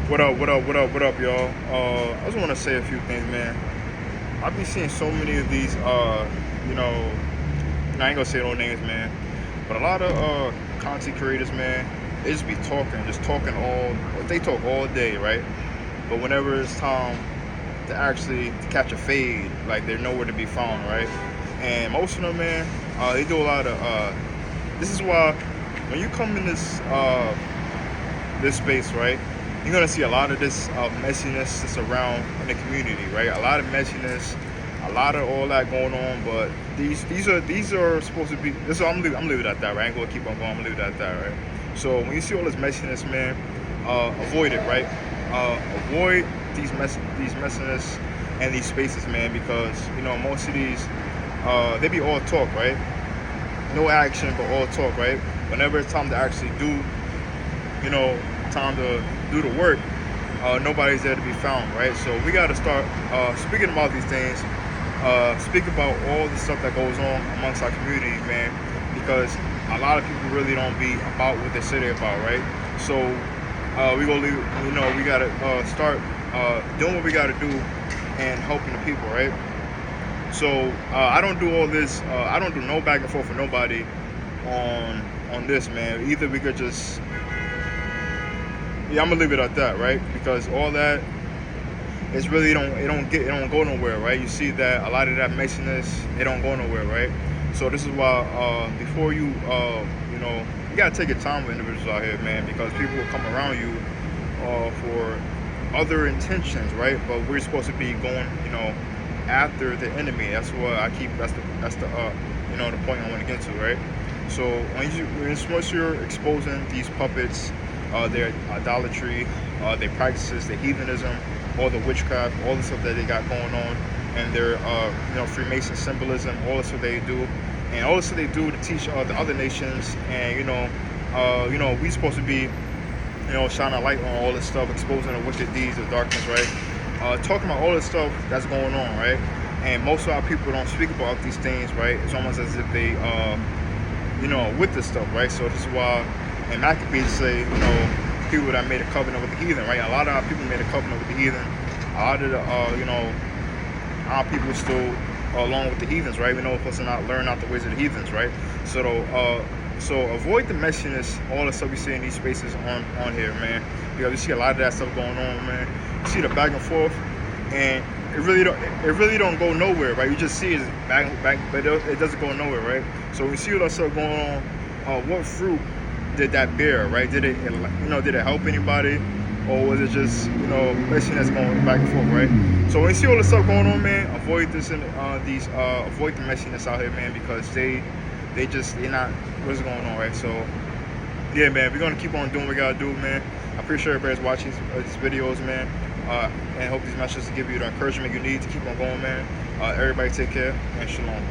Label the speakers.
Speaker 1: What up, y'all? I just want to say a few things, man. I've been seeing so many of these, you know, I ain't gonna say no names, man, but a lot of content creators, man, they just be talking, they talk all day, right? But whenever it's time to actually catch a fade, like they're nowhere to be found, right? And most of them, man, they do a lot of, this is why when you come in this space, right? You're gonna see a lot of this messiness that's around in the community, right? A lot of messiness, a lot of all that going on. But these are supposed to be. This I'm leaving it at that, right? I ain't gonna keep on going. I'm gonna leave it at that, right? So when you see all this messiness, man, avoid it, right? Avoid these messiness and these spaces, man, because most of these they be all talk, right? No action, but all talk, right? Whenever it's time to actually do time to do the work, nobody's there to be found, right? So we got to start speaking about these things, speak about all the stuff that goes on amongst our community, man, because a lot of people really don't be about what they say they're about, right? So we gonna leave, we got to start doing what we got to do and helping the people, right? So I don't do all this. I don't do no back and forth with nobody on this, man. Either we could just I'm gonna leave it at that, right? Because all that is really it don't go nowhere, right? You see that a lot of that messiness, it don't go nowhere, right? So this is why before you gotta take your time with individuals out here, man, because people will come around you for other intentions, right? But we're supposed to be going, after the enemy. That's what I keep. That's the the point I want to get to, right? So once you're exposing these puppets, their idolatry, their practices, their heathenism, all the witchcraft, all the stuff that they got going on, and their Freemason symbolism, all the stuff they do, and all the stuff they do to teach the other nations, and we supposed to be shining a light on all this stuff, exposing the wicked deeds of darkness, right? Talking about all this stuff that's going on, right? And most of our people don't speak about these things, right? It's almost as if they with this stuff, right? So this is why, and Maccabees say, people that made a covenant with the heathen, right? A lot of our people made a covenant with the heathen. A lot of the, our people still along with the heathens, right? We know we're supposed to not learn out the ways of the heathens, right? So avoid the messiness, all the stuff we see in these spaces on here, man. Because we see a lot of that stuff going on, man. You see the back and forth, and it really don't go nowhere, right? You just see it back, but it doesn't go nowhere, right? So when you see all that stuff going on, what fruit did that bear, right? Did it help anybody, or was it just messiness going back and forth, right? So when you see all this stuff going on, man, avoid this and avoid the messiness out here, man, because they're not what's going on, right? So yeah, man, we're gonna keep on doing what we gotta do, man. I appreciate everybody's watching these videos, man, and hope these messages give you the encouragement you need to keep on going, man. Everybody take care, and shalom.